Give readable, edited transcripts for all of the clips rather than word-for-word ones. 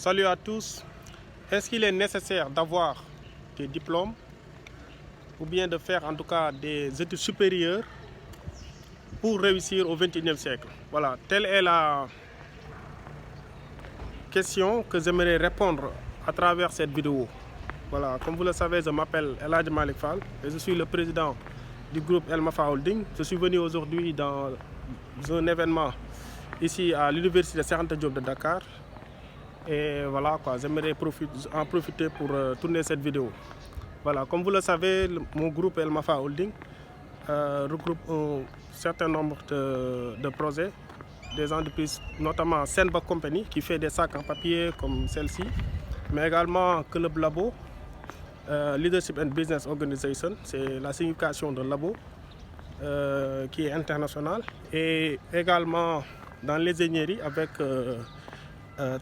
Salut à tous. Est-ce qu'il est nécessaire d'avoir des diplômes ou bien de faire en tout cas des études supérieures pour réussir au XXIe siècle? Voilà, telle est la question que j'aimerais répondre à travers cette vidéo. Voilà, comme vous le savez, je m'appelle El Hadji Malick Fall et je suis le président du groupe El Mafa Holding. Je suis venu aujourd'hui dans un événement ici à l'université Cheikh Anta Diop de Dakar. Et voilà quoi, j'aimerais en profiter pour tourner cette vidéo. Voilà, comme vous le savez, mon groupe El Mafa Holding regroupe un certain nombre de projets, des entreprises, notamment Senba Company qui fait des sacs en papier comme celle-ci, mais également Club Labo, Leadership and Business Organization, c'est la signification de labo qui est internationale, et également dans l'ingénierie avec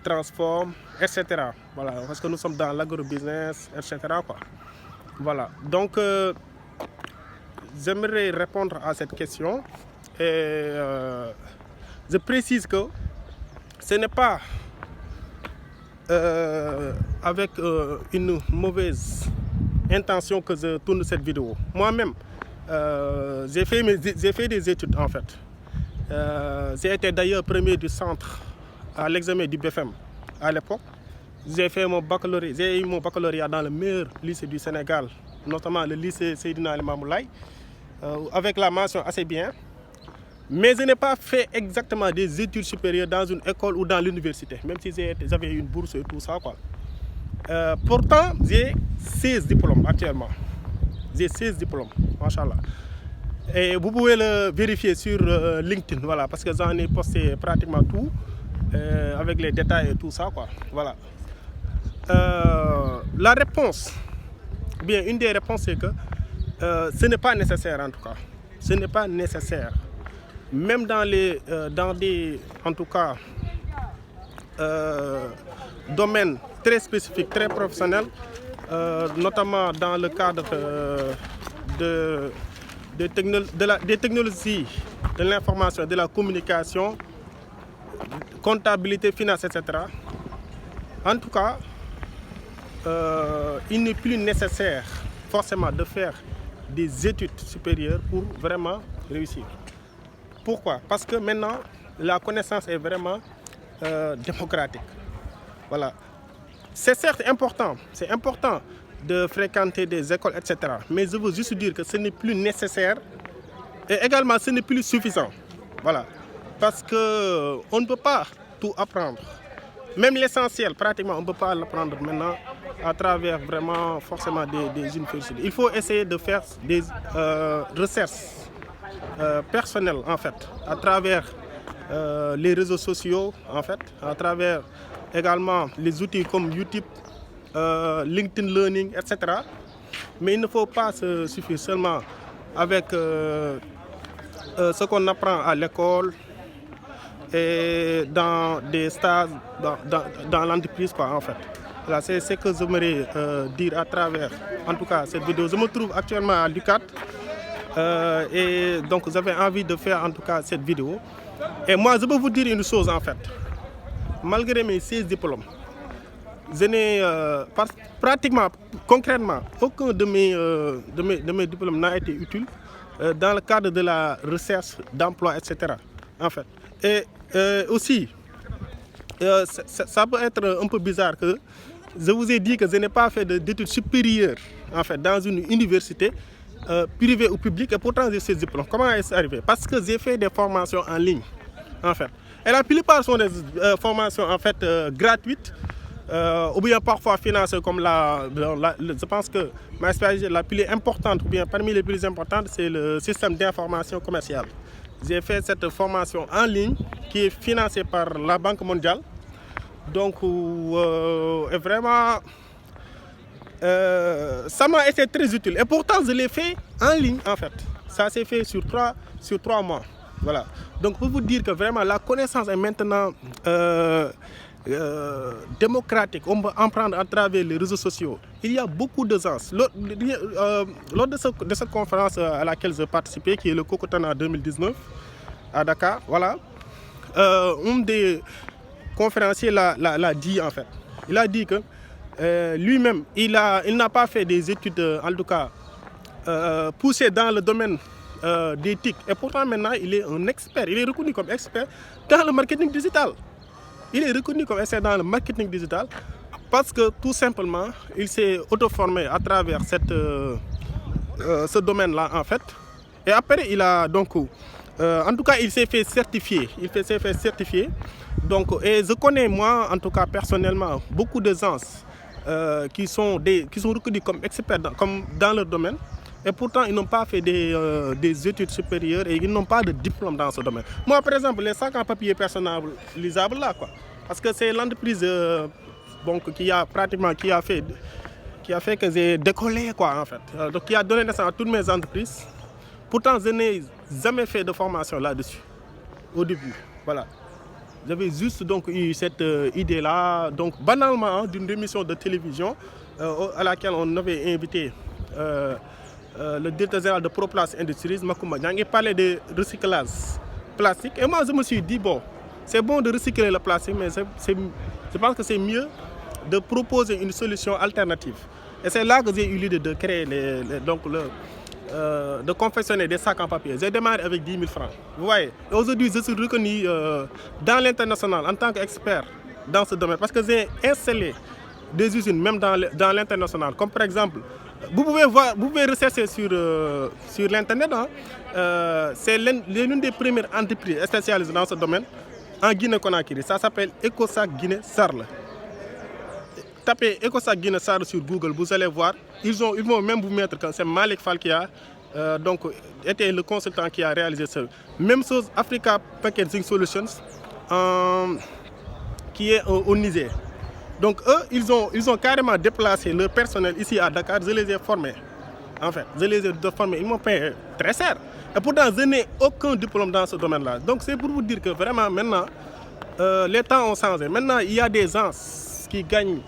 Transform, etc. Voilà, parce que nous sommes dans l'agro-business, etc. quoi. Voilà, donc j'aimerais répondre à cette question et je précise que ce n'est pas avec une mauvaise intention que je tourne cette vidéo. Moi-même, j'ai fait des études en fait. J'ai été d'ailleurs premier du centre à l'examen du BFM à l'époque. J'ai eu mon baccalauréat dans le meilleur lycée du Sénégal, notamment le lycée Seydina Limamou Laye, avec la mention assez bien. Mais je n'ai pas fait exactement des études supérieures dans une école ou dans l'université, même si j'avais une bourse et tout ça, quoi. Pourtant, j'ai 16 diplômes actuellement. J'ai 16 diplômes, machallah. Et vous pouvez le vérifier sur LinkedIn, voilà, parce que j'en ai posté pratiquement tout, avec les détails et tout ça, quoi. Voilà. La réponse, bien, une des réponses, c'est que ce n'est pas nécessaire en tout cas. Ce n'est pas nécessaire. Même dans des, en tout cas, domaines très spécifiques, très professionnels, notamment dans le cadre des technologies, de l'information, de la communication, comptabilité, finance, etc. En tout cas, il n'est plus nécessaire forcément de faire des études supérieures pour vraiment réussir. Pourquoi? Parce que maintenant, la connaissance est vraiment démocratique. Voilà. C'est certes important, c'est important de fréquenter des écoles, etc. Mais je veux juste dire que ce n'est plus nécessaire et également ce n'est plus suffisant. Voilà. Parce qu'on ne peut pas tout apprendre. Même l'essentiel, pratiquement, on ne peut pas l'apprendre maintenant à travers vraiment forcément des universités. Il faut essayer de faire des recherches personnelles, en fait, à travers les réseaux sociaux, en fait, à travers également les outils comme YouTube, LinkedIn Learning, etc. Mais il ne faut pas se suffire seulement avec ce qu'on apprend à l'école et dans des stages dans l'entreprise, quoi, en fait. Voilà, c'est ce que j'aimerais dire à travers, en tout cas, cette vidéo. Je me trouve actuellement à l'UCAD et donc j'avais envie de faire en tout cas cette vidéo. Et moi, je peux vous dire une chose en fait. Malgré mes 16 diplômes, je n'ai pratiquement, concrètement, aucun de mes diplômes n'a été utile dans le cadre de la recherche d'emploi, etc. En fait. Et aussi, ça peut être un peu bizarre que je vous ai dit que je n'ai pas fait d'études supérieures en fait, dans une université privée ou publique, et pourtant j'ai ces diplômes. Comment est-ce arrivé? Parce que j'ai fait des formations en ligne, en fait. Et la plupart sont des formations en fait gratuites, ou bien parfois financées, comme je pense que ma spécialité la plus importante, ou bien parmi les plus importantes, c'est le système d'information commerciale. J'ai fait cette formation en ligne qui est financée par la Banque mondiale. Donc, vraiment, ça m'a été très utile. Et pourtant, je l'ai fait en ligne, en fait. Ça s'est fait sur trois mois. Voilà. Donc, pour vous dire que vraiment, la connaissance est maintenant démocratique. On peut en prendre à travers les réseaux sociaux. Il y a beaucoup de gens. Lors de cette conférence à laquelle j'ai participé, qui est le Cocotana 2019 à Dakar, voilà, un des conférencier l'a dit en fait. Il a dit que lui-même, il n'a pas fait des études, en tout cas, poussées dans le domaine des TIC. Et pourtant, maintenant, il est un expert. Il est reconnu comme expert dans le marketing digital. Il est reconnu comme expert dans le marketing digital parce que, tout simplement, il s'est auto-formé à travers ce domaine-là, en fait. Et après, il a donc... en tout cas, il s'est fait certifier. S'est fait certifier. Donc, et je connais, moi, en tout cas, personnellement, beaucoup de gens qui sont reconnus comme experts dans leur domaine. Et pourtant, ils n'ont pas fait des études supérieures et ils n'ont pas de diplôme dans ce domaine. Moi, par exemple, les sacs en papier personnalisables, là, quoi. Parce que c'est l'entreprise qui a fait que j'ai décollé, quoi, en fait. Donc, qui a donné naissance à toutes mes entreprises. Pourtant, je n'ai jamais fait de formation là-dessus, au début. Voilà. J'avais juste donc eu cette idée-là, donc banalement, d'une émission de télévision à laquelle on avait invité le directeur général de ProPlast Industries, Makoumba Niang, il parlait de recyclage plastique. Et moi, je me suis dit, bon, c'est bon de recycler le plastique, mais je pense que c'est mieux de proposer une solution alternative. Et c'est là que j'ai eu l'idée de créer de confectionner des sacs en papier. J'ai démarré avec 10 000 francs. Vous voyez, aujourd'hui, je suis reconnu dans l'international en tant qu'expert dans ce domaine parce que j'ai installé des usines même dans l'international. Comme par exemple, vous pouvez rechercher sur l'internet. Hein, c'est l'une des premières entreprises spécialisées dans ce domaine en Guinée-Conakry. Ça s'appelle EcoSac Guinée-Sarl. Tapez EcoSac Guinée-Sarl sur Google, vous allez voir. Ils vont même vous mettre que c'est Malik Fall qui a été le consultant qui a réalisé ça. Même chose, Africa Packaging Solutions, qui est au Niger. Donc eux, ils ont carrément déplacé leur personnel ici à Dakar. Je les ai formés. En fait, je les ai formés. Ils m'ont payé très cher. Et pourtant, je n'ai aucun diplôme dans ce domaine-là. Donc c'est pour vous dire que vraiment maintenant, les temps ont changé. Maintenant, il y a des gens qui gagnent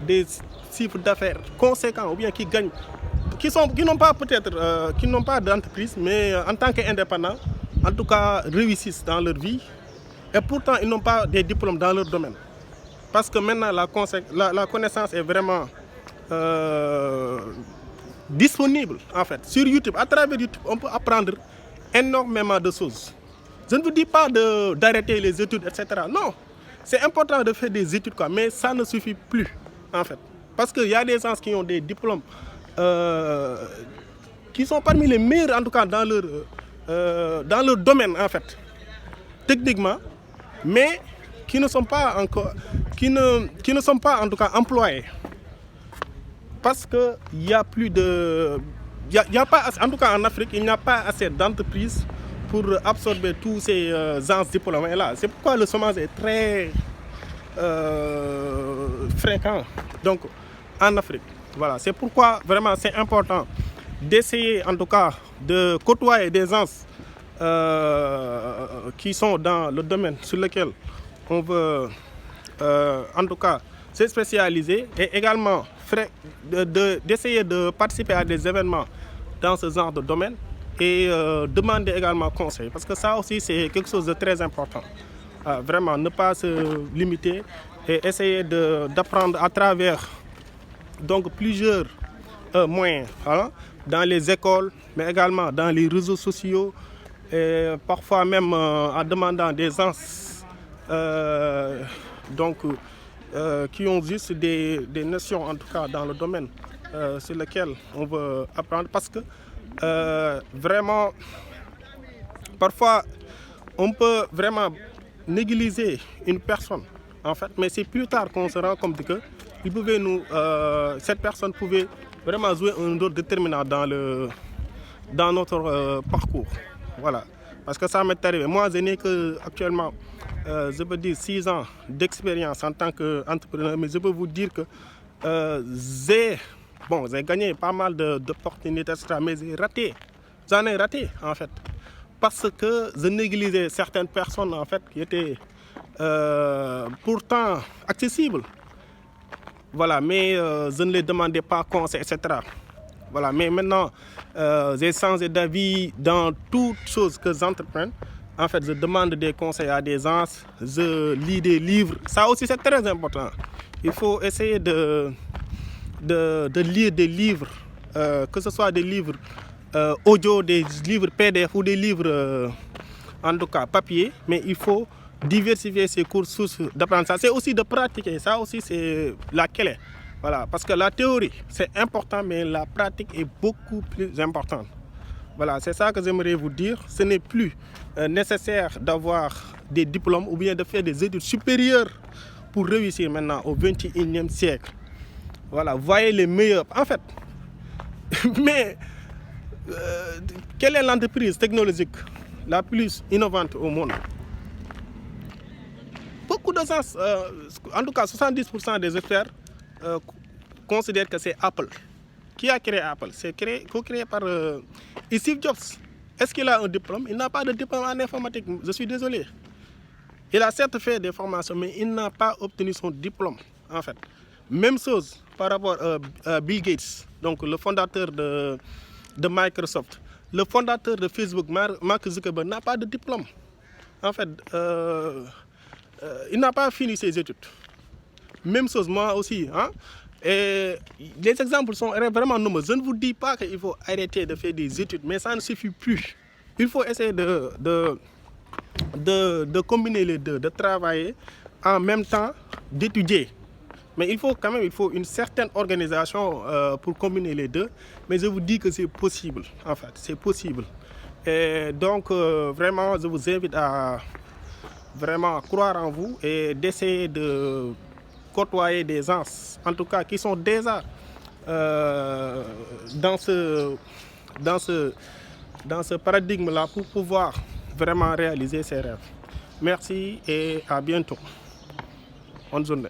des chiffres d'affaires conséquents ou bien qui n'ont pas peut-être, qui n'ont pas d'entreprise, mais en tant qu'indépendants, en tout cas réussissent dans leur vie. Et pourtant, ils n'ont pas des diplômes dans leur domaine. Parce que maintenant, la connaissance est vraiment disponible, en fait. Sur YouTube, à travers YouTube, on peut apprendre énormément de choses. Je ne vous dis pas d'arrêter les études, etc. Non, c'est important de faire des études, quoi, mais ça ne suffit plus, en fait. Parce qu'il y a des gens qui ont des diplômes qui sont parmi les meilleurs, en tout cas, dans leur domaine, en fait, techniquement, mais qui ne sont pas encore, qui ne sont pas en tout cas employés. Parce qu'il n'y a plus de... Y a pas, en tout cas en Afrique, il n'y a pas assez d'entreprises pour absorber tous ces gens diplômés-là. C'est pourquoi le chômage est très fréquent donc, en Afrique. Voilà. C'est pourquoi vraiment c'est important d'essayer en tout cas de côtoyer des gens qui sont dans le domaine sur lequel on veut en tout cas se spécialiser et également d'essayer de participer à des événements dans ce genre de domaine et demander également conseil parce que ça aussi c'est quelque chose de très important. Vraiment ne pas se limiter et essayer d'apprendre à travers donc plusieurs moyens, voilà, dans les écoles mais également dans les réseaux sociaux et parfois même en demandant des gens qui ont juste des notions en tout cas dans le domaine sur lequel on veut apprendre parce que vraiment parfois on peut vraiment négliger une personne en fait mais c'est plus tard qu'on se rend compte que cette personne pouvait vraiment jouer un rôle déterminant dans notre parcours. Voilà. Parce que ça m'est arrivé. Moi, je n'ai que actuellement, je peux dire 6 ans d'expérience en tant qu'entrepreneur, mais je peux vous dire que j'ai gagné pas mal d'opportunités, mais j'en ai raté en fait. Parce que je négligeais certaines personnes en fait qui étaient pourtant accessibles. Voilà, mais je ne les demandais pas conseil, etc. Voilà, mais maintenant, j'ai changé d'avis dans toutes choses que j'entreprends. En fait, je demande des conseils à des gens, je lis des livres. Ça aussi, c'est très important. Il faut essayer de lire des livres, que ce soit des livres audio, des livres PDF ou des livres en tout cas papier, mais il faut diversifier ses cours sources d'apprentissage. C'est aussi de pratiquer, ça aussi c'est la clé. Voilà, parce que la théorie c'est important, mais la pratique est beaucoup plus importante. Voilà, c'est ça que j'aimerais vous dire. Ce n'est plus nécessaire d'avoir des diplômes ou bien de faire des études supérieures pour réussir maintenant au XXIe siècle. Voilà, voyez les meilleurs. En fait, mais quelle est l'entreprise technologique la plus innovante au monde? Beaucoup de gens, en tout cas 70% des experts considèrent que c'est Apple. Qui a créé Apple? C'est co-créé par Steve Jobs. Est-ce qu'il a un diplôme? Il n'a pas de diplôme en informatique, je suis désolé. Il a certes fait des formations, mais il n'a pas obtenu son diplôme, en fait. Même chose par rapport à Bill Gates, donc le fondateur de Microsoft. Le fondateur de Facebook, Mark Zuckerberg, n'a pas de diplôme. En fait, il n'a pas fini ses études. Même chose, moi aussi. Hein? Et les exemples sont vraiment nombreux. Je ne vous dis pas qu'il faut arrêter de faire des études, mais ça ne suffit plus. Il faut essayer de combiner les deux, de travailler en même temps d'étudier. Mais il faut quand même une certaine organisation pour combiner les deux. Mais je vous dis que c'est possible, en fait, c'est possible. Et donc, vraiment, je vous invite à vraiment croire en vous et d'essayer de côtoyer des gens, en tout cas, qui sont déjà dans ce paradigme-là pour pouvoir vraiment réaliser ses rêves. Merci et à bientôt. Bonne journée.